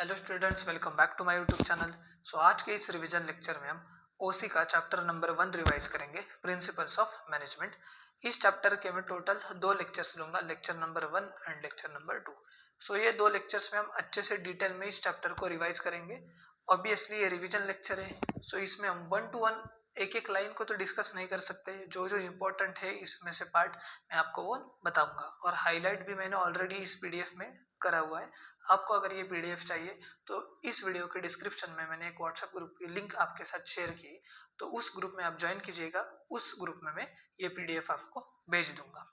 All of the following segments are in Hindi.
Hello students, welcome back to my YouTube channel. आज के इस रिवीजन लेक्चर में हम ओसी का चैप्टर नंबर 1 रिवाइज करेंगे, प्रिंसिपल्स ऑफ मैनेजमेंट। इस चैप्टर के मैं टोटल 2 लेक्चर्स लूंगा, lecture number 1 and lecture number 2। ये 2 लेक्चर्स में हम अच्छे से डिटेल में इस चैप्टर को रिवाइज करेंगे। ऑब्वियसली ये रिवीजन लेक्चर है, इसमें हम 1 to 1 एक एक लाइन को तो डिस्कस नहीं कर सकते। जो जो इम्पोर्टेंट है इसमें से पार्ट मैं आपको वो बताऊंगा, और हाईलाइट भी मैंने ऑलरेडी इस पीडीएफ में करा हुआ है। आपको अगर ये पीडीएफ चाहिए तो इस वीडियो के डिस्क्रिप्शन में मैंने एक व्हाट्सएप ग्रुप की लिंक आपके साथ शेयर की, तो उस ग्रुप में आप ज्वाइन कीजिएगा। उस ग्रुप में मैं ये पीडीएफ आपको भेज दूंगा।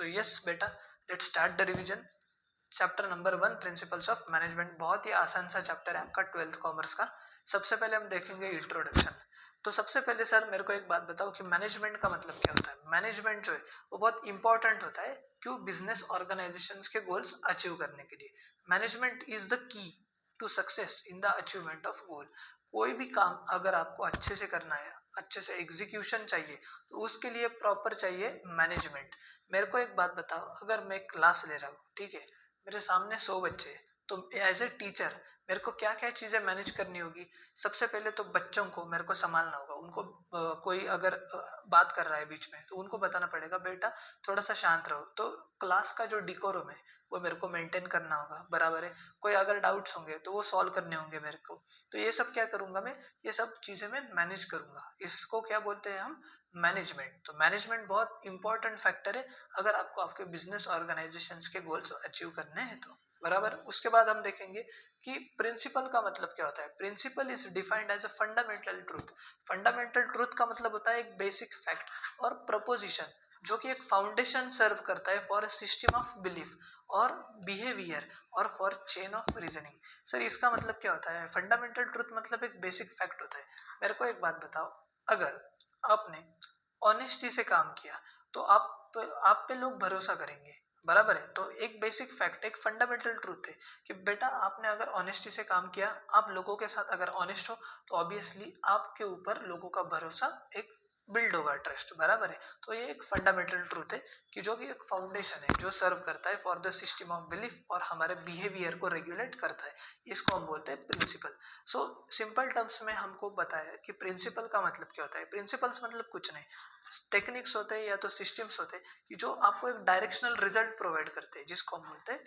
यस बेटा, let's start the revision. Chapter number 1, principles of management. बहुत ही आसान सा चैप्टर है आपका 12th कॉमर्स का। सबसे पहले हम देखेंगे इंट्रोडक्शन। तो सबसे पहले सर मेरे को एक बात बताओ कि मैनेजमेंट का मतलब क्या होता है। मैनेजमेंट जो है वो बहुत इंपॉर्टेंट होता है, क्यों? बिजनेस ऑर्गेनाइजेशंस के गोल्स अचीव करने के लिए management is the key to success in the achievement of goal. कोई भी काम अगर आपको अच्छे से करना है, अच्छे से एग्जीक्यूशन चाहिए, तो उसके लिए प्रॉपर चाहिए मैनेजमेंट। मेरे को एक बात बताओ, अगर मैं क्लास ले रहा हूँ, ठीक है, मेरे सामने 100 बच्चे हैं, तो एज ए टीचर मेरे को क्या क्या चीजें मैनेज करनी होगी। सबसे पहले तो बच्चों को मेरे को संभालना होगा। उनको कोई अगर बात कर रहा है बीच में, तो उनको बताना पड़ेगा बेटा थोड़ा सा शांत रहो। तो क्लास का जो डिकोरम है वो मेरे को मेंटेन करना होगा, बराबर है। कोई अगर डाउट्स होंगे तो वो सॉल्व करने होंगे मेरे को। तो ये सब क्या करूंगा मैं, ये सब चीजें मैं मैनेज करूंगा। इसको क्या बोलते हैं हम? मैनेजमेंट। तो मैनेजमेंट बहुत इंपॉर्टेंट फैक्टर है अगर आपको आपके बिजनेस ऑर्गेनाइजेशंस के गोल्स अचीव करने हैं तो, बराबर। उसके बाद हम देखेंगे कि प्रिंसिपल का मतलब क्या होता है। Principle is defined as a fundamental truth. Fundamental truth का मतलब होता है एक बेसिक फैक्ट और प्रपोजिशन जो कि एक फाउंडेशन सर्व करता है for a system of belief और बिहेवियर और for chain of reasoning. Sir इसका मतलब क्या होता है? फंडामेंटल ट्रूथ मतलब एक बेसिक फैक्ट होता है। मेरे को एक बात बताओ, अगर आपने ऑनेस्टी से काम किया तो आप पे लोग भरोसा करेंगे, बराबर है। तो एक बेसिक फैक्ट, एक फंडामेंटल ट्रूथ है कि बेटा आपने अगर ऑनेस्टी से काम किया, आप लोगों के साथ अगर ऑनेस्ट हो, तो ऑब्वियसली आपके ऊपर लोगों का भरोसा एक बिल्ड होगा, ट्रस्ट, बराबर है। तो ये एक फंडामेंटल ट्रूथ है कि जो कि एक फाउंडेशन है जो सर्व करता है for the system of belief और हमारे बिहेवियर को रेगुलेट करता है। इसको हम बोलते हैं प्रिंसिपल। सिंपल टर्म्स में हमको बताया कि प्रिंसिपल का मतलब क्या होता है। प्रिंसिपल्स मतलब कुछ नहीं, टेक्निक्स होते हैं या तो सिस्टम्स होते हैं कि जो आपको एक डायरेक्शनल रिजल्ट प्रोवाइड करते हैं, जिसको हम बोलते हैं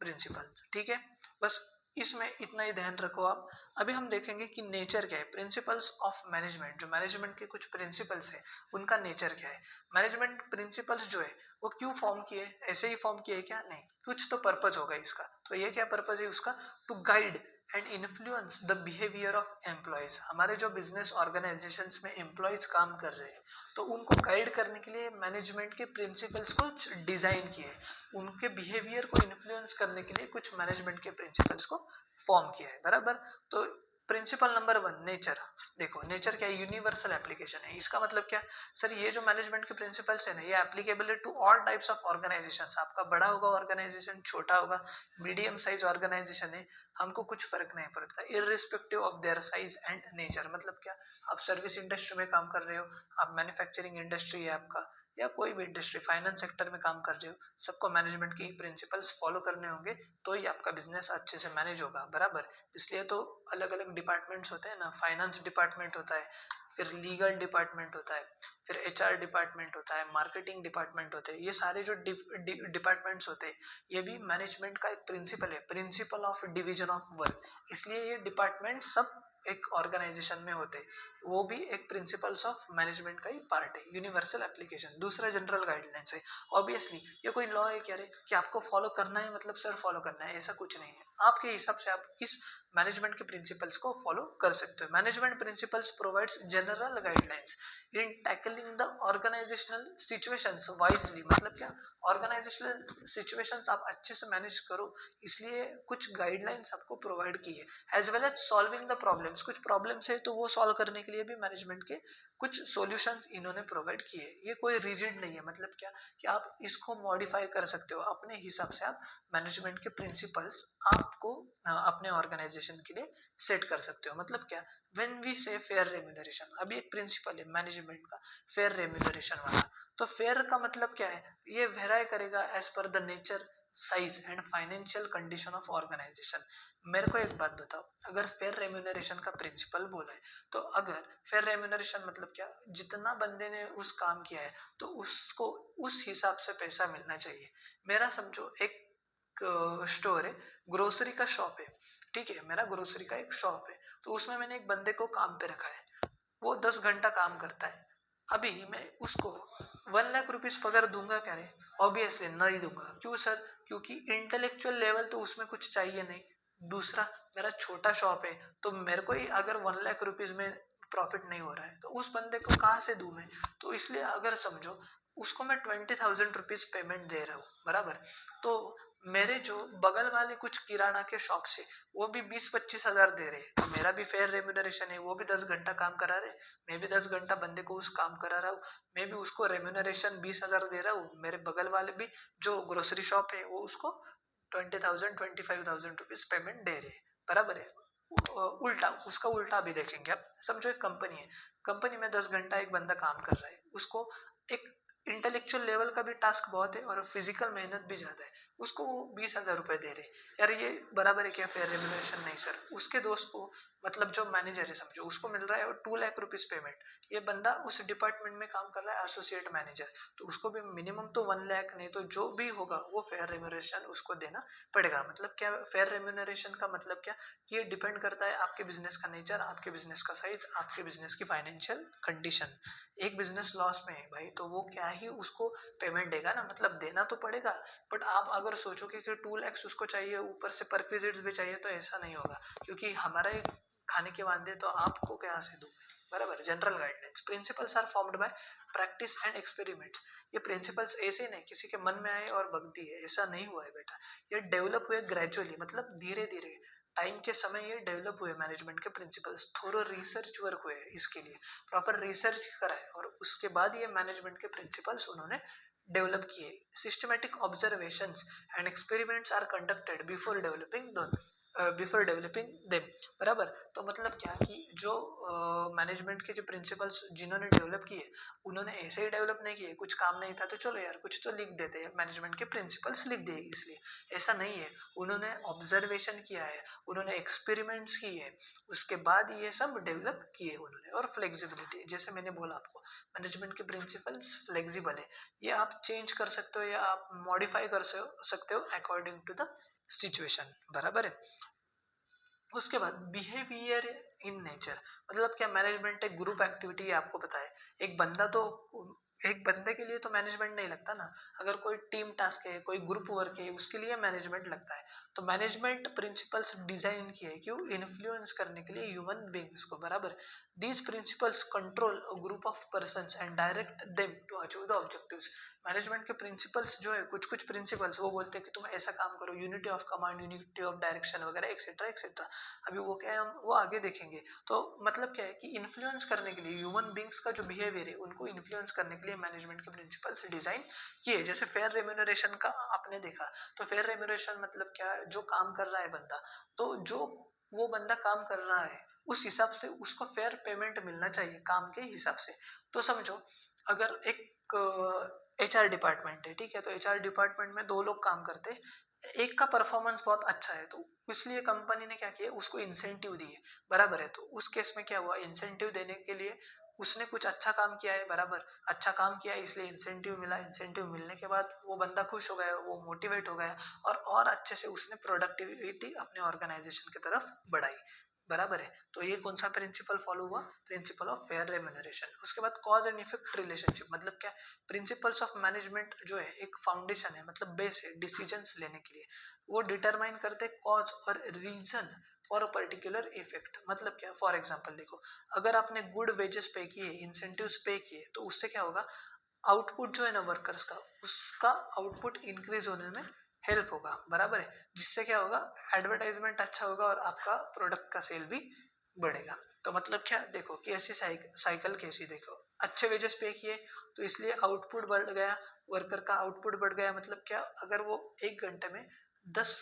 प्रिंसिपल। ठीक है, बस इसमें इतना ही ध्यान रखो आप। अभी हम देखेंगे कि नेचर क्या है प्रिंसिपल्स ऑफ मैनेजमेंट। जो मैनेजमेंट के कुछ प्रिंसिपल्स है उनका नेचर क्या है। मैनेजमेंट प्रिंसिपल्स जो है वो क्यों फॉर्म किए? ऐसे ही फॉर्म किए क्या? नहीं, कुछ तो पर्पज होगा इसका। तो ये क्या पर्पज है उसका? To guide and influence the behaviour of employees. हमारे जो बिजनेस ऑर्गेनाइजेशंस में एम्प्लॉयज काम कर रहे हैं, तो उनको गाइड करने के लिए मैनेजमेंट के प्रिंसिपल्स को डिजाइन किए। उनके बिहेवियर को इन्फ्लुएंस करने के लिए कुछ मैनेजमेंट के प्रिंसिपल्स को फॉर्म किया है, बराबर। तो प्रिंसिपल नंबर 1, नेचर। देखो नेचर क्या है? यूनिवर्सल एप्लीकेशन है। इसका मतलब क्या? सर ये जो मैनेजमेंट के प्रिंसिपल्स है ना, ये एप्लीकेबल है to all types of organisations. आपका बड़ा होगा ऑर्गेनाइजेशन, छोटा होगा, मीडियम साइज ऑर्गेनाइजेशन है, हमको कुछ फर्क नहीं पड़ता, irrespective of their size and nature. मतलब क्या? आप सर्विस इंडस्ट्री में काम कर रहे हो, आप मैन्युफैक्चरिंग इंडस्ट्री है आपका, या कोई भी इंडस्ट्री, फाइनेंस सेक्टर में काम कर रहे हो, सबको मैनेजमेंट के प्रिंसिपल्स फॉलो करने होंगे, तो ही आपका बिजनेस अच्छे से मैनेज होगा, बराबर। इसलिए तो अलग अलग डिपार्टमेंट्स होते हैं ना, फाइनेंस डिपार्टमेंट होता है, फिर लीगल डिपार्टमेंट होता है, फिर एचआर डिपार्टमेंट होता है, मार्केटिंग डिपार्टमेंट होते हैं। ये सारे जो डिपार्टमेंट्स होते हैं, ये भी मैनेजमेंट का एक प्रिंसिपल है, principle of division of work. इसलिए ये डिपार्टमेंट सब एक ऑर्गेनाइजेशन में होते हैं, वो भी एक प्रिंसिपल्स ऑफ मैनेजमेंट का ही पार्ट है। Universal application. दूसरा जनरल गाइडलाइंस है। ऑब्वियसली ये कोई लॉ है क्या रे कि आपको फॉलो करना है मतलब सर फॉलो करना है, ऐसा कुछ नहीं है। आपके हिसाब से आप इस मैनेजमेंट के प्रिंसिपल्स को फॉलो कर सकते हो। Management principles provides general guidelines in tackling the organisational situations wisely. मतलब क्या? ऑर्गेनाइजेशनल सिचुएशंस आप अच्छे से मैनेज करो, इसलिए कुछ गाइडलाइंस आपको प्रोवाइड की है। As well as solving the problems. कुछ प्रॉब्लम्स है तो वो सॉल्व करने के लिए भी मैनेजमेंट के कुछ सॉल्यूशंस इन्होंने प्रोवाइड किए। ये कोई रिजिड नहीं है। मतलब क्या कि आप इसको मॉडिफाई कर सकते हो अपने हिसाब से। आप मैनेजमेंट के प्रिंसिपल्स आपको अपने ऑर्गेनाइजेशन के लिए सेट कर सकते हो। मतलब क्या? व्हेन वी से फेयर रेम्यूनरेशन, अभी एक प्रिंसिपल है मैनेजमेंट का, फेयर रेम्यूनरेशन वाला। तो फेयर का मतलब क्या है? ये वेराई करेगा as per the nature, size and financial condition of organisation. मेरे को एक बात बताओ, अगर फेयर रेम्यूनरेशन का प्रिंसिपल बोला है तो अगर फेयर रेम्यूनरेशन मतलब क्या, जितना बंदे ने उस काम किया है तो उसको उस हिसाब से पैसा मिलना चाहिए। मेरा समझो एक स्टोर है, ग्रोसरी का शॉप है, ठीक है, मेरा ग्रोसरी का एक शॉप है, तो उसमें मैंने एक बंदे को काम पे रखा है, वो 10 घंटा काम करता है। अभी मैं उसको 1 लाख रुपीज पगार दूंगा क्या रे? ऑब्वियसली नहीं दूंगा। क्यों सर? क्योंकि इंटेलेक्चुअल लेवल तो उसमें कुछ चाहिए नहीं। दूसरा, मेरा छोटा शॉप है, तो मेरे को ही अगर 1 लाख रुपीज में प्रॉफिट नहीं हो रहा है तो उस बंदे को कहाँ से दूं मैं? तो इसलिए अगर समझो उसको मैं 20,000 रुपीज पेमेंट दे रहा हूँ, बराबर, तो मेरे जो बगल वाले कुछ किराना के शॉप से वो भी 20-25 हजार दे रहे हैं, तो मेरा भी फेयर रेम्यूनरेशन है। वो भी 10 घंटा काम करा रहे, मैं भी 10 घंटा बंदे को उस काम करा रहा हूँ, मैं भी उसको रेम्यूनरेशन 20 हजार दे रहा हूँ, मेरे बगल वाले भी जो ग्रोसरी शॉप है वो उसको 20,000-25,000 रुपीज पेमेंट दे रहे हैं, बराबर है। उल्टा, उसका उल्टा भी देखेंगे आप। समझो एक कंपनी है, कंपनी में 10 घंटा एक बंदा काम कर रहा है, उसको एक इंटेलेक्चुअल लेवल का भी टास्क बहुत है और फिजिकल मेहनत भी ज्यादा है, उसको वो 20,000 रुपए दे रहे हैं। यार ये बराबर है क्या फेयर रेम्यूनरेशन? नहीं सर। उसके दोस्त को, मतलब जो मैनेजर है समझो, उसको मिल रहा है 2 लाख रुपीज पेमेंट, ये बंदा उस डिपार्टमेंट में काम कर रहा है एसोसिएट मैनेजर, तो उसको भी मिनिमम तो 1 लाख, नहीं तो जो भी होगा वो फेयर रेम्यूनरेशन उसको देना पड़ेगा। मतलब क्या फेयर रेम्यूनरेशन का मतलब क्या? ये डिपेंड करता है आपके बिजनेस का नेचर, आपके बिजनेस का साइज, आपके बिजनेस की फाइनेंशियल कंडीशन। एक बिजनेस लॉस में है भाई, तो वो क्या ही उसको पेमेंट देगा ना, मतलब देना तो पड़ेगा। बट आप अगर सोचोगे कि 2 lakhs उसको चाहिए, ऊपर से परक्विजिट्स भी चाहिए, तो ऐसा नहीं होगा, क्योंकि हमारा ही खाने के वादे तो आपको क्या से दूंगे, बराबर। General guidelines principles are formed by practice and experiments. ये प्रिंसिपल्स ऐसे नहीं किसी के मन में आए और बग दिए, ऐसा नहीं हुआ है बेटा। ये डेवलप हुए ग्रेजुअली, मतलब धीरे धीरे टाइम के समय ये डेवलप हुए मैनेजमेंट के प्रिंसिपल्स। थोड़ा रिसर्च वर्क हुए इसके लिए, प्रॉपर रिसर्च करा है, और उसके बाद ये मैनेजमेंट के प्रिंसिपल्स उन्होंने डेवलप किए। Systematic observations and experiments are conducted before developing them, बराबर। तो मतलब क्या कि जो मैनेजमेंट के जो प्रिंसिपल्स जिन्होंने डेवलप किए, उन्होंने ऐसे ही डेवलप नहीं किए, कुछ काम नहीं था तो चलो यार कुछ तो लिख देते हैं, मैनेजमेंट के प्रिंसिपल्स लिख दिए, इसलिए ऐसा नहीं है। उन्होंने ऑब्जर्वेशन किया है, उन्होंने एक्सपेरिमेंट्स किए, उसके बाद ये सब डेवलप किए उन्होंने। और फ्लेक्सिबिलिटी, जैसे मैंने बोला आपको, मैनेजमेंट के प्रिंसिपल्स फ्लेक्सिबल है, ये आप चेंज कर सकते हो या आप मॉडिफाई कर सकते हो अकॉर्डिंग टू द सिचुएशन, बराबर है। उसके बाद बिहेवियर इन नेचर, मतलब क्या, मैनेजमेंट एक ग्रुप एक्टिविटी है, आपको पता है। एक बंदा तो, एक बंदे के लिए तो मैनेजमेंट नहीं लगता ना, अगर कोई टीम टास्क है, कोई ग्रुप वर्क है, उसके लिए मैनेजमेंट लगता है। तो मैनेजमेंट प्रिंसिपल्स डिजाइन किए हैं क्यों? इन्फ्लुएंस करने के लिए ह्यूमन बींग्स को, बराबर। These principles control a group of persons and direct them to achieve the objectives. Management के प्रिंसिपल्स जो है, कुछ कुछ प्रिंसिपल्स वो बोलते हैं कि तुम ऐसा काम करो, unity of command, unity of direction वगैरह एक्सेट्रा एक्सेट्रा। अभी वो क्या है, हम वो आगे देखेंगे। तो मतलब क्या है कि इन्फ्लुएंस करने के लिए ह्यूमन बींग्स का जो बिहेवियर है, उनको इन्फ्लुएंस करने के लिए मैनेजमेंट के प्रिंसिपल्स डिजाइन किए। जैसे फेयर रेम्यूनरेशन का आपने देखा, तो फेयर रेम्यूनरेशन मतलब क्या, जो काम कर रहा है बंदा, तो जो वो बंदा काम कर रहा है उस हिसाब से उसको फेयर पेमेंट मिलना चाहिए, काम के हिसाब से। तो समझो अगर एक HR डिपार्टमेंट है, ठीक है, तो HR डिपार्टमेंट में 2 लोग काम करते हैं, एक का परफॉर्मेंस बहुत अच्छा है, तो इसलिए कंपनी ने क्या किया, उसको इंसेंटिव दिए, बराबर है। तो उस केस में क्या हुआ, इंसेंटिव देने के लिए उसने कुछ अच्छा काम किया है, बराबर, अच्छा काम किया है इसलिए इंसेंटिव मिला। इंसेंटिव मिलने के बाद वो बंदा खुश हो गया, वो मोटिवेट हो गया, और अच्छे से उसने प्रोडक्टिविटी अपने ऑर्गेनाइजेशन की तरफ बढ़ाई, बराबर है। तो ये कौन सा प्रिंसिपल फॉलो हुआ? Principle of fair remuneration. उसके बाद कॉज एंड इफेक्ट रिलेशनशिप, मतलब क्या, प्रिंसिपल्स ऑफ मैनेजमेंट जो है एक फाउंडेशन है, मतलब बेस है डिसीजंस लेने के लिए। वो डिटरमाइन करते कॉज और reason for a particular effect. मतलब क्या, फॉर एग्जांपल देखो, अगर आपने गुड वेजेस पे किए, इंसेंटिव्स पे किए, तो उससे क्या होगा, आउटपुट जो है ना वर्कर्स का, उसका आउटपुट इंक्रीज होने में हेल्प होगा, बराबर है। जिससे क्या होगा, एडवर्टाइजमेंट अच्छा होगा और आपका प्रोडक्ट का सेल भी बढ़ेगा। तो मतलब क्या, देखो कि ऐसी साइकिल कैसी, देखो अच्छे वेजेस पे किए तो इसलिए आउटपुट बढ़ गया, वर्कर का आउटपुट बढ़ गया। मतलब क्या, अगर वो 1 घंटे में 10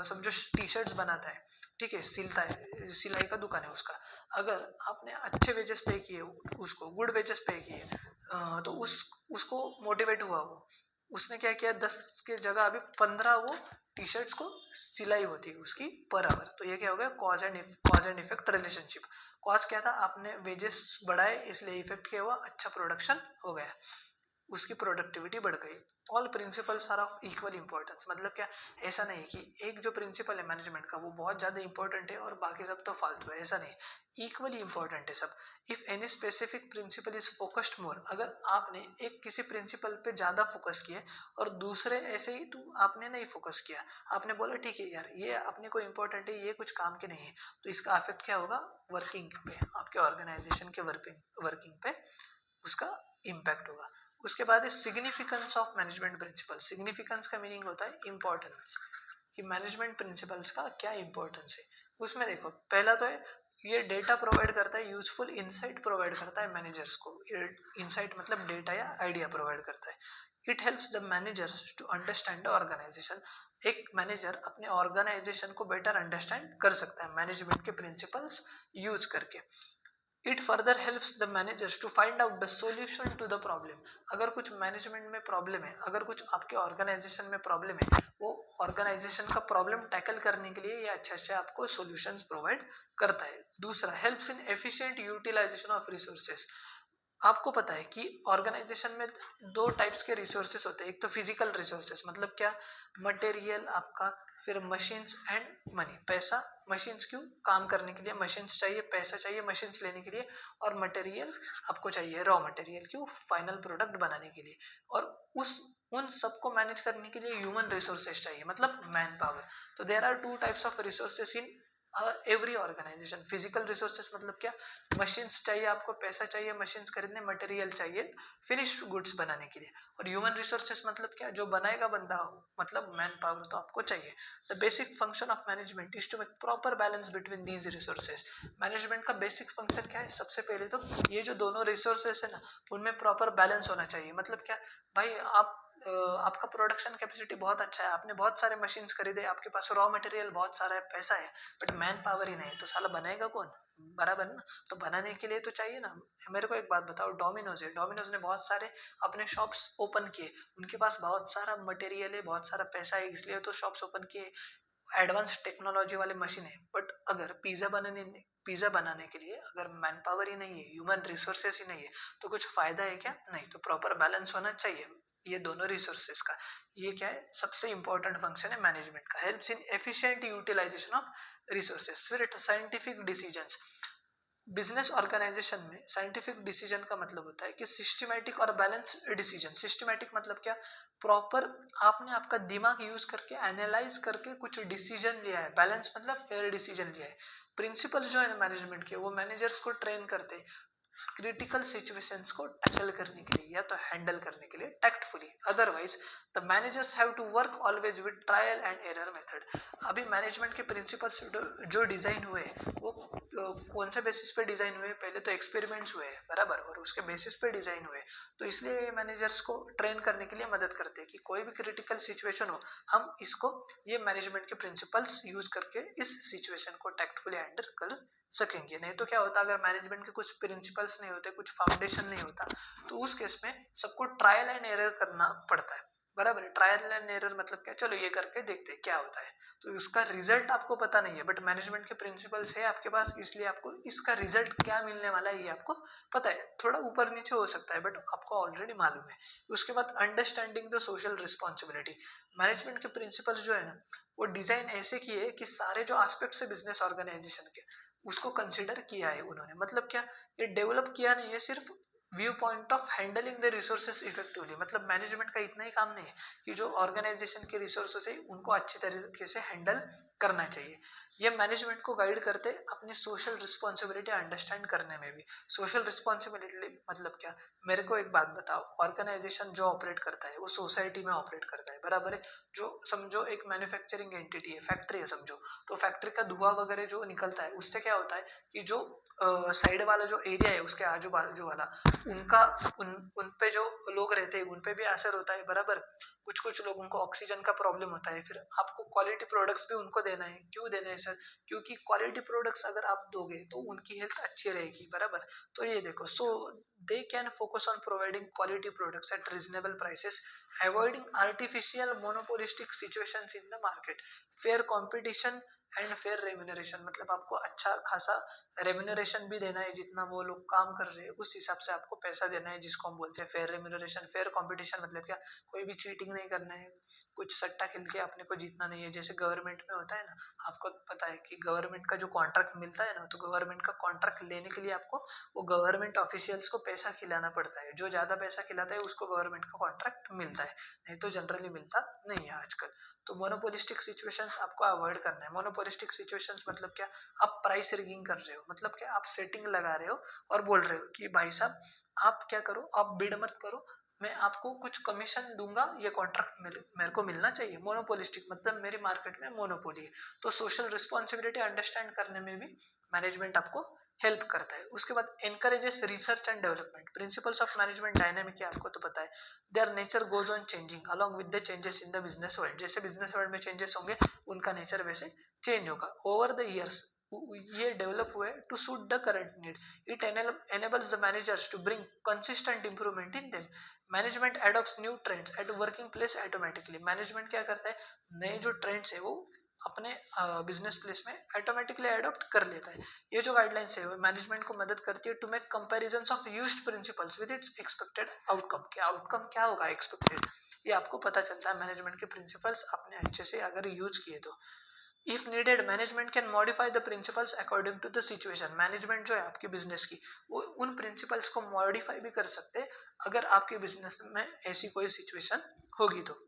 समझो टी शर्ट्स बनाता है, ठीक है, सिलता है, सिलाई का दुकान है उसका, अगर आपने अच्छे वेजेस पे किए, उसको गुड वेजेस पे किए, तो उसको मोटिवेट हुआ वो, उसने क्या किया, 10 के जगह अभी 15 वो टी शर्ट्स को सिलाई होती है उसकी पर आवर। तो ये क्या हो गया, cause and effect relationship. Cause क्या था, आपने वेजेस बढ़ाए इसलिए इफेक्ट क्या हुआ, अच्छा प्रोडक्शन हो गया, उसकी प्रोडक्टिविटी बढ़ गई। All principles are of equal importance, मतलब क्या, ऐसा नहीं कि एक जो प्रिंसिपल है मैनेजमेंट का वो बहुत ज़्यादा इंपॉर्टेंट है और बाकी सब तो फालतू है, ऐसा नहीं, इक्वली इंपॉर्टेंट है सब। If any specific principle is focused more, अगर आपने एक किसी प्रिंसिपल पे ज़्यादा फोकस किया और दूसरे ऐसे ही तो आपने नहीं फोकस किया, आपने बोला ठीक है यार ये अपने को इंपॉर्टेंट है, ये कुछ काम के नहीं है, तो इसका इफेक्ट क्या होगा, वर्किंग पे, आपके ऑर्गेनाइजेशन के वर्किंग पे उसका इम्पैक्ट होगा। उसके बाद है significance of management principle. Significance का मीनिंग होता है इंपॉर्टेंस, कि मैनेजमेंट प्रिंसिपल्स का क्या इंपॉर्टेंस है। उसमें देखो पहला तो है ये डेटा प्रोवाइड करता है, यूजफुल इंसाइट प्रोवाइड करता है मैनेजर्स को। इंसाइट मतलब डेटा या आइडिया प्रोवाइड करता है। It helps the managers to understand the organisation. एक मैनेजर अपने ऑर्गेनाइजेशन को बेटर अंडरस्टैंड कर सकता है मैनेजमेंट के प्रिंसिपल्स यूज करके। It further helps the managers to find out the solution to the problem. अगर कुछ मैनेजमेंट में प्रॉब्लम है, अगर कुछ आपके ऑर्गेनाइजेशन में प्रॉब्लम है, वो ऑर्गेनाइजेशन का प्रॉब्लम टैकल करने के लिए ये अच्छे अच्छे आपको सॉल्यूशंस प्रोवाइड करता है। दूसरा, helps in efficient utilisation of resources. आपको पता है कि ऑर्गेनाइजेशन में दो टाइप्स के रिसोर्सेस होते हैं, एक तो फिजिकल रिसोर्सेस मतलब क्या, मटेरियल आपका, फिर मशीन्स एंड मनी, पैसा, मशीन्स क्यों, काम करने के लिए मशीन्स चाहिए, पैसा चाहिए मशीन्स लेने के लिए, और मटेरियल आपको चाहिए, रॉ मटेरियल क्यों, फाइनल प्रोडक्ट बनाने के लिए। और उन सबको मैनेज करने के लिए ह्यूमन रिसोर्सेस चाहिए, मतलब मैन पावर। तो there are two types of resources in every organisation. Physical resources मतलब क्या, मशीन्स चाहिए आपको, पैसा चाहिए मशीन्स खरीदने, मटेरियल चाहिए फिनिश गुड्स बनाने के लिए। और ह्यूमन रिसोर्सेस मतलब क्या, जो बनाएगा बंदा हो, मतलब मैन पावर तो आपको चाहिए। The basic function of management is to make proper balance between these resources. Management का बेसिक फंक्शन क्या है, सबसे पहले तो ये जो दोनों रिसोर्सेस है ना, उनमें प्रॉपर बैलेंस होना चाहिए। मतलब क्या भाई, आपका प्रोडक्शन कैपेसिटी बहुत अच्छा है, आपने बहुत सारे मशीन्स खरीदे, आपके पास रॉ मटेरियल बहुत सारा है, पैसा है, बट मैन पावर ही नहीं, तो साला बनाएगा कौन, बराबर ना। तो बनाने के लिए तो चाहिए ना। मेरे को एक बात बताओ, डोमिनोज है, डोमिनोज ने बहुत सारे अपने शॉप्स ओपन किए, उनके पास बहुत सारा मटेरियल है, बहुत सारा पैसा है, इसलिए तो शॉप्स ओपन किए, एडवांस टेक्नोलॉजी वाले मशीन है। बट अगर पिज्जा बनाने के लिए अगर मैन पावर ही नहीं है, ह्यूमन रिसोर्सेस ही नहीं है, तो कुछ फायदा है क्या, नहीं। तो प्रॉपर बैलेंस होना चाहिए ये दोनों रिसोर्सेस का। ये क्या है, सबसे इंपॉर्टेंट फंक्शन है मैनेजमेंट का। Helps in efficient utilisation of resources. फिर साइंटिफिक डिसीजंस। बिजनेस ऑर्गेनाइजेशन में साइंटिफिक डिसीजन का मतलब होता है कि सिस्टमैटिक और बैलेंस डिसीजन। सिस्टमैटिक मतलब क्या, प्रॉपर आपने आपका दिमाग यूज करके एनालाइज करके कुछ डिसीजन लिया है। बैलेंस मतलब फेयर डिसीजन लिया है। प्रिंसिपल्स जो है ना मैनेजमेंट के, वो मैनेजर्स को ट्रेन करते हैं क्रिटिकल सिचुएशंस को टैकल करने के लिए या तो हैंडल करने के लिए tactfully. Otherwise the managers have to work always with trial and error method. अभी मैनेजमेंट के प्रिंसिपल्स जो डिजाइन हुए वो कौन से बेसिस पे डिजाइन हुए, पहले तो एक्सपेरिमेंट्स हुए बराबर, और उसके बेसिस पे डिजाइन हुए। तो इसलिए मैनेजर्स को ट्रेन करने के लिए मदद करते हैं कि कोई भी क्रिटिकल सिचुएशन हो, हम इसको ये मैनेजमेंट के प्रिंसिपल्स यूज करके इस सिचुएशन को टैक्टफुली हैंडल कर सकेंगे। नहीं तो क्या होता, अगर मैनेजमेंट के कुछ प्रिंसिपल्स नहीं होते, कुछ फाउंडेशन नहीं होता, तो उस केस में सबको ट्रायल एंड एरर करना पड़ता है, बराबर है। ट्रायल एंड एरर मतलब क्या, चलो ये करके देखते हैं क्या होता है, तो उसका रिजल्ट आपको पता नहीं है, बट मैनेजमेंट के प्रिंसिपल्स है आपके पास, इसलिए आपको इसका रिजल्ट क्या मिलने वाला है ये आपको पता है। थोड़ा ऊपर नीचे हो सकता है बट आपको ऑलरेडी मालूम है। उसके बाद understanding the social responsibility. Management के प्रिंसिपल्स जो है ना, वो डिजाइन ऐसे किए कि सारे जो एस्पेक्ट्स है बिजनेस ऑर्गेनाइजेशन के, उसको कंसिडर किया है उन्होंने। मतलब क्या, ये डेवलप किया नहीं है सिर्फ view point of handling the resources effectively. मतलब मैनेजमेंट का इतना ही काम नहीं है कि जो ऑर्गेनाइजेशन के रिसोर्सेस है उनको अच्छी तरीके से हैंडल करना चाहिए। ये मैनेजमेंट को गाइड करते अपनी सोशल रिस्पॉन्सिबिलिटी अंडरस्टैंड करने में भी। सोशल रिस्पॉन्सिबिलिटी मतलब क्या, मेरे को एक बात बताओ, ऑर्गेनाइजेशन जो ऑपरेट करता है वो सोसाइटी में ऑपरेट करता है, बराबर है। जो समझो एक मैन्युफैक्चरिंग एंटिटी है, फैक्ट्री है समझो, तो फैक्ट्री का धुआं वगैरह जो निकलता है उससे क्या होता है कि जो साइड वाला जो एरिया है उसके आजू बाजू वाला उनका उन पे जो लोग रहते हैं उन पे भी असर होता है बराबर। कुछ लोगों को ऑक्सीजन का प्रॉब्लम होता है, फिर आपको क्वालिटी प्रोडक्ट्स भी उनको देना है। क्यों देना है सर? क्योंकि क्वालिटी प्रोडक्ट्स अगर आप दोगे तो उनकी हेल्थ अच्छी रहेगी बराबर। तो ये देखो, so they can focus on providing quality products at reasonable prices, avoiding artificial monopolistic situations in the market, fair competition and fair remuneration. मतलब आपको अच्छा खासा रेम्यूनरेशन भी देना है, जितना वो लोग काम कर रहे हैं उस हिसाब से आपको पैसा देना है, जिसको हम बोलते हैं फेयर रेम्यूनरेशन। फेयर कंपटीशन मतलब क्या? कोई भी चीटिंग नहीं करना है, कुछ सट्टा खेल के अपने को जीतना नहीं है, जैसे गवर्नमेंट में होता है ना। आपको पता है कि गवर्नमेंट का जो कॉन्ट्रैक्ट मिलता है ना, तो गवर्नमेंट का कॉन्ट्रैक्ट लेने के लिए आपको वो गवर्नमेंट ऑफिशियल्स को पैसा खिलाना पड़ता है। जो ज्यादा पैसा खिलाता है उसको गवर्नमेंट का कॉन्ट्रैक्ट मिलता है, नहीं तो जनरली मिलता नहीं है आजकल। तो मोनोपोलिस्टिक सिचुएशंस आपको अवॉइड करना है। मोनोपोलिस्टिक सिचुएशंस मतलब क्या? आप प्राइस रिगिंग कर रहे हो, मतलब क्या? आप सेटिंग लगा रहे हो और बोल रहे हो कि भाई साहब आप क्या करो, आप बिड मत करो, मैं आपको कुछ कमीशन दूंगा, ये कॉन्ट्रैक्ट मेरे को मिलना चाहिए। मोनोपोलिस्टिक मतलब मेरी मार्केट में मोनोपोली है। तो सोशल रिस्पॉन्सिबिलिटी अंडरस्टैंड करने में भी मैनेजमेंट आपको हेल्प करता है। उसके बाद encourages research and development. Principles of management dynamic है, आपको तो पता है। Their nature goes on changing along with the changes in the business world. जैसे बिजनेस वर्ल्ड में चेंजेस होंगे उनका नेचर वैसे चेंज होगा। ओवर द ईयर्स ये डेवलप हुए to suit the current need. It enables the managers to bring consistent improvement in them. Management adopts new trends at working place automatically. Management क्या करता है? नए जो ट्रेंड्स है वो अपने बिजनेस प्लेस में ऑटोमेटिकली एडॉप्ट कर लेता है। ये जो गाइडलाइंस है वो मैनेजमेंट को मदद करती है to make comparisons of used principles with its expected outcome. क्या आउटकम क्या होगा एक्सपेक्टेड, ये आपको पता चलता है मैनेजमेंट के प्रिंसिपल्स आपने अच्छे से अगर यूज किए तो। If needed management can modify the principles according to the situation. Management जो है आपकी बिजनेस की, वो उन प्रिंसिपल्स को मॉडिफाई भी कर सकते हैं अगर आपके बिजनेस में ऐसी कोई सिचुएशन होगी तो।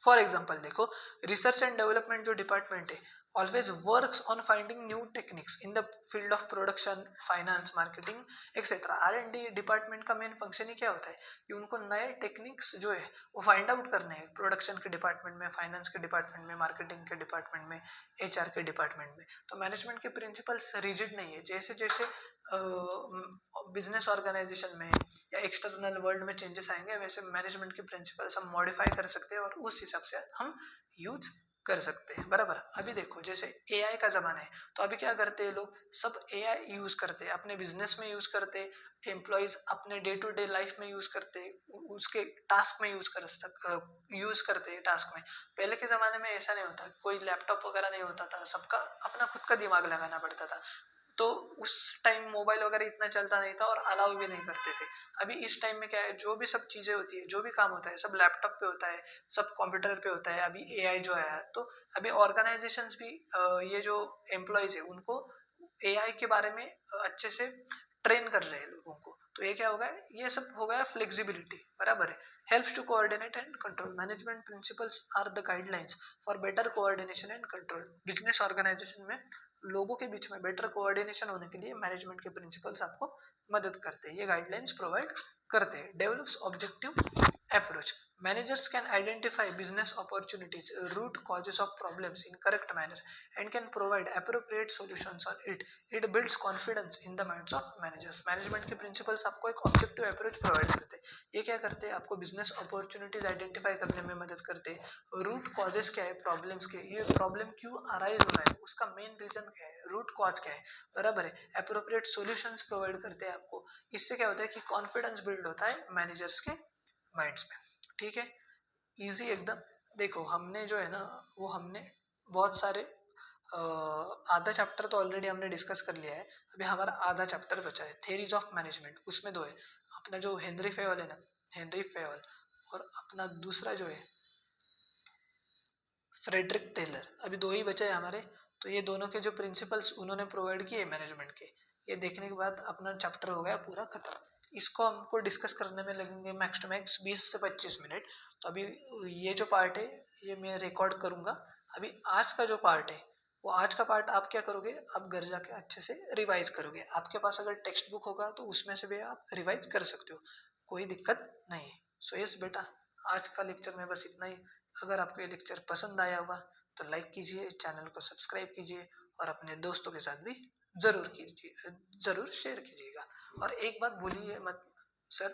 फॉर एग्जाम्पल देखो, रिसर्च एंड डेवलपमेंट जो डिपार्टमेंट है always works on finding new techniques in the field of production, finance, marketing etcetera. R&D department का मेन फंक्शन ही क्या होता है कि उनको नए टेक्निक्स जो है वो फाइंड आउट करने हैं। प्रोडक्शन के डिपार्टमेंट में, फाइनेंस के डिपार्टमेंट में, मार्केटिंग के डिपार्टमेंट में, HR के डिपार्टमेंट में। तो मैनेजमेंट के प्रिंसिपल्स रिजिड नहीं है। जैसे जैसे बिजनेस ऑर्गेनाइजेशन में या एक्सटर्नल वर्ल्ड में चेंजेस आएंगे वैसे मैनेजमेंट के प्रिंसिपल्स हम मॉडिफाई कर सकते हैं और उस हिसाब से हम यूज कर सकते हैं बराबर। अभी देखो जैसे AI का जमाना है, तो अभी क्या करते हैं लोग, सब AI यूज करते हैं, अपने बिजनेस में यूज करते हैं, एम्प्लॉयज अपने डे टू डे लाइफ में यूज करते हैं, उसके टास्क में यूज करते हैं टास्क में। पहले के जमाने में ऐसा नहीं होता, कोई लैपटॉप वगैरह नहीं होता था, सबका अपना खुद का दिमाग लगाना पड़ता था। तो उस टाइम मोबाइल वगैरह इतना चलता नहीं था और अलाउ भी नहीं करते थे। अभी इस टाइम में क्या है, जो भी सब चीजें होती है, जो भी काम होता है सब लैपटॉप पे होता है, सब कंप्यूटर पे होता है। अभी AI जो आया है, तो अभी ऑर्गेनाइजेशंस भी ये जो एम्प्लॉयज है उनको AI के बारे में अच्छे से ट्रेन कर रहे हैं लोगों को। तो ये क्या होगा, ये सब हो गया फ्लेक्सिबिलिटी बराबर है। Helps to coordinate and control. Management principles are the guidelines for better coordination and control. Business organisation में लोगों के बीच में बेटर कोऑर्डिनेशन होने के लिए मैनेजमेंट के प्रिंसिपल्स आपको मदद करते हैं, ये गाइडलाइंस प्रोवाइड करते हैं। Develops objective approach. Managers can identify business opportunities, root causes of problems in correct manner, and can provide appropriate solutions on it. It builds confidence in the minds of managers. Management के principles आपको एक objective approach provide करते हैं। ये क्या करते हैं, आपको business opportunities identify करने में मदद करते हैं। root causes क्या है problems के, ये problem क्यों arise हो रहा है, उसका main reason क्या है, root cause क्या है बराबर है। appropriate solutions provide करते हैं आपको। इससे क्या होता है कि confidence build होता है managers के माइंड्स में। ठीक है, इजी एकदम। देखो हमने जो है ना, वो हमने बहुत सारे आधा चैप्टर तो ऑलरेडी हमने डिस्कस कर लिया है। अभी हमारा आधा चैप्टर बचा है, थेरीज ऑफ मैनेजमेंट। उसमें दो है, अपना जो हेनरी फेवल है ना, हेनरी फेवल, और अपना दूसरा जो है फ्रेडरिक टेलर। अभी दो ही बचे हैं हमारे। तो ये दोनों के जो प्रिंसिपल्स उन्होंने प्रोवाइड किए मैनेजमेंट के, ये देखने के बाद अपना चैप्टर हो गया पूरा खत्म। इसको हमको डिस्कस करने में लगेंगे मैक्स टू मैक्स 20 से 25 मिनट। तो अभी ये जो पार्ट है ये मैं रिकॉर्ड करूँगा। अभी आज का जो पार्ट है, वो आज का पार्ट आप क्या करोगे, आप घर जाके अच्छे से रिवाइज करोगे। आपके पास अगर टेक्स्ट बुक होगा तो उसमें से भी आप रिवाइज कर सकते हो, कोई दिक्कत नहीं है। सो यस बेटा, आज का लेक्चर में बस इतना ही। अगर आपको ये लेक्चर पसंद आया होगा तो लाइक कीजिए, चैनल को सब्सक्राइब कीजिए और अपने दोस्तों के साथ भी ज़रूर शेयर कीजिएगा। और एक बात भूलिए मत, सर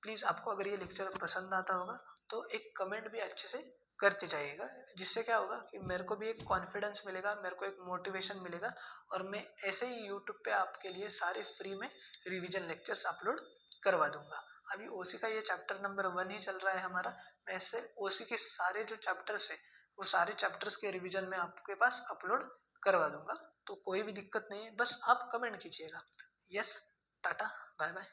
प्लीज़ आपको अगर ये लेक्चर पसंद आता होगा तो एक कमेंट भी अच्छे से करते जाइएगा, जिससे क्या होगा कि मेरे को भी एक कॉन्फिडेंस मिलेगा, मेरे को एक मोटिवेशन मिलेगा और मैं ऐसे ही यूट्यूब पे आपके लिए सारे फ्री में रिवीजन लेक्चर्स अपलोड करवा दूंगा। अभी ओसी का ये चैप्टर नंबर 1 ही चल रहा है हमारा। मैं इससे ओसी के सारे जो चैप्टर्स है वो सारे चैप्टर्स के रिवीजन में आपके पास अपलोड करवा दूंगा, तो कोई भी दिक्कत नहीं है, बस आप कमेंट कीजिएगा। Yes, tata, bye bye.